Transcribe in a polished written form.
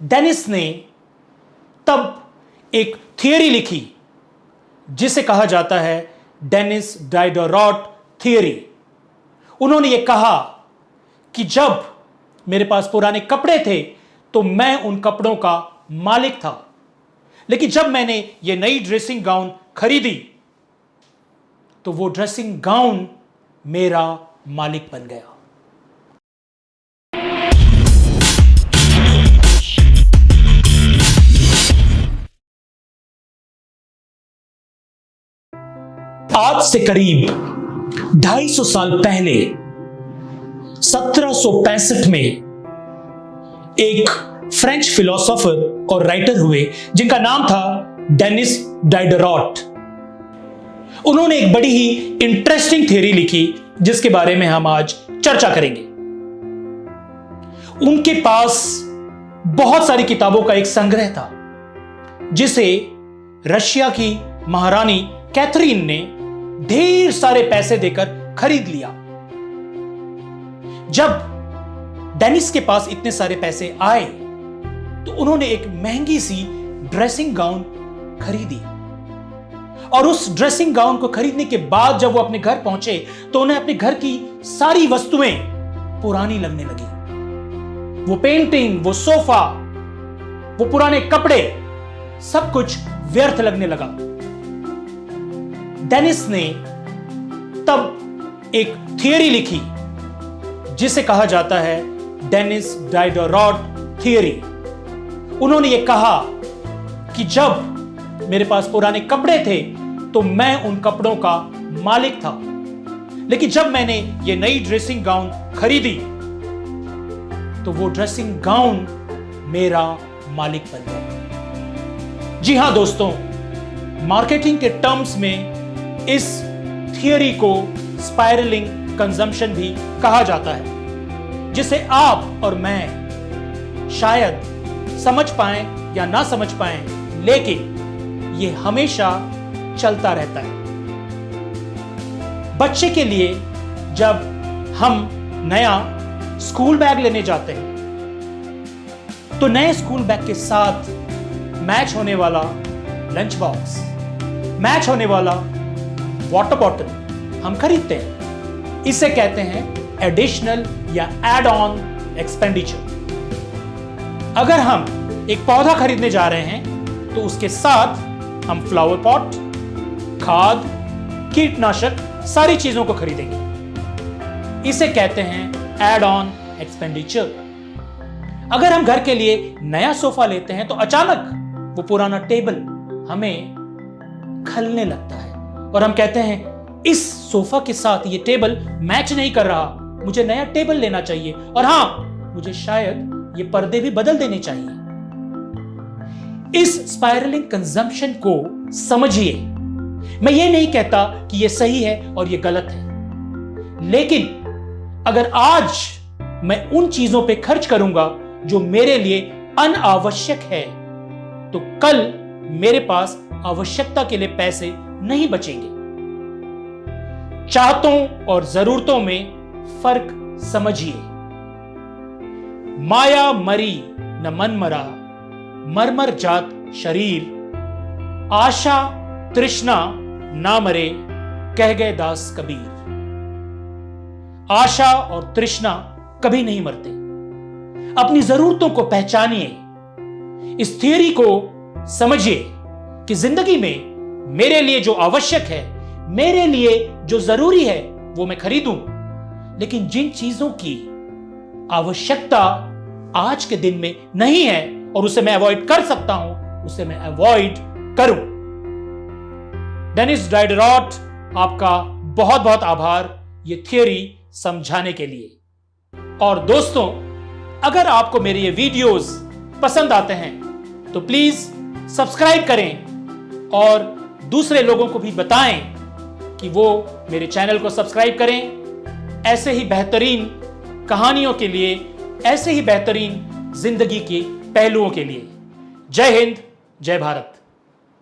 Dennis ने तब एक थियरी लिखी जिसे कहा जाता है डेनिस डाइडरॉट थियरी। उन्होंने यह कहा कि जब मेरे पास पुराने कपड़े थे तो मैं उन कपड़ों का मालिक था, लेकिन जब मैंने ये नई ड्रेसिंग गाउन खरीदी तो वो ड्रेसिंग गाउन मेरा मालिक बन गया। आज से करीब 250 साल पहले 1765 में एक फ्रेंच फिलोसोफर और राइटर हुए जिनका नाम था डेनिस डाइडरॉट। उन्होंने एक बड़ी ही इंटरेस्टिंग थ्योरी लिखी जिसके बारे में हम आज चर्चा करेंगे। उनके पास बहुत सारी किताबों का एक संग्रह था जिसे रशिया की महारानी कैथरीन ने ढेर सारे पैसे देकर खरीद लिया। जब डेनिस के पास इतने सारे पैसे आए तो उन्होंने एक महंगी सी ड्रेसिंग गाउन खरीदी, और उस ड्रेसिंग गाउन को खरीदने के बाद जब वो अपने घर पहुंचे तो उन्हें अपने घर की सारी वस्तुएं पुरानी लगने लगी। वो पेंटिंग, वो सोफा, वो पुराने कपड़े, सब कुछ व्यर्थ लगने लगा। डेनिस ने तब एक थियरी लिखी जिसे कहा जाता है डेनिस डाइडरॉट थियरी। उन्होंने यह कहा कि जब मेरे पास पुराने कपड़े थे तो मैं उन कपड़ों का मालिक था, लेकिन जब मैंने ये नई ड्रेसिंग गाउन खरीदी तो वो ड्रेसिंग गाउन मेरा मालिक बन गया। जी हां दोस्तों, मार्केटिंग के टर्म्स में इस थियरी को स्पाइरलिंग कंजम्पशन भी कहा जाता है, जिसे आप और मैं शायद समझ पाएं या ना समझ पाएं, लेकिन यह हमेशा चलता रहता है। बच्चे के लिए जब हम नया स्कूल बैग लेने जाते हैं तो नए स्कूल बैग के साथ मैच होने वाला लंच बॉक्स, मैच होने वाला वाटर बॉटल हम खरीदते हैं। इसे कहते हैं एडिशनल या एड ऑन एक्सपेंडिचर। अगर हम एक पौधा खरीदने जा रहे हैं तो उसके साथ हम फ्लावर पॉट, खाद, कीटनाशक, सारी चीजों को खरीदेंगे। इसे कहते हैं एड ऑन एक्सपेंडिचर। अगर हम घर के लिए नया सोफा लेते हैं तो अचानक वो पुराना टेबल हमें खलने लगता है और हम कहते हैं इस सोफा के साथ ये टेबल मैच नहीं कर रहा, मुझे नया टेबल लेना चाहिए, और हां, मुझे शायद ये पर्दे भी बदल देने चाहिए। इस स्पाइरलिंग कंजम्पशन को समझिए। मैं ये नहीं कहता कि ये सही है और ये गलत है, लेकिन अगर आज मैं उन चीजों पे खर्च करूंगा जो मेरे लिए अनावश्यक है तो कल मेरे पास आवश्यकता के लिए पैसे नहीं बचेंगे। चाहतों और जरूरतों में फर्क समझिए। माया मरी न मन मरा, मरमर जात शरीर, आशा तृष्णा ना मरे, कह गए दास कबीर। आशा और तृष्णा कभी नहीं मरते। अपनी जरूरतों को पहचानिए। इस थियरी को समझिए कि जिंदगी में मेरे लिए जो आवश्यक है, मेरे लिए जो जरूरी है, वो मैं खरीदूं, लेकिन जिन चीजों की आवश्यकता आज के दिन में नहीं है और उसे मैं अवॉइड कर सकता हूं, उसे मैं अवॉइड करूं। डेनिस डाइडरॉट, आपका बहुत बहुत आभार ये थियरी समझाने के लिए। और दोस्तों, अगर आपको मेरे ये वीडियोस पसंद आते हैं तो प्लीज सब्सक्राइब करें और दूसरे लोगों को भी बताएं कि वो मेरे चैनल को सब्सक्राइब करें। ऐसे ही बेहतरीन कहानियों के लिए, ऐसे ही बेहतरीन जिंदगी के पहलुओं के लिए। जय हिंद, जय भारत।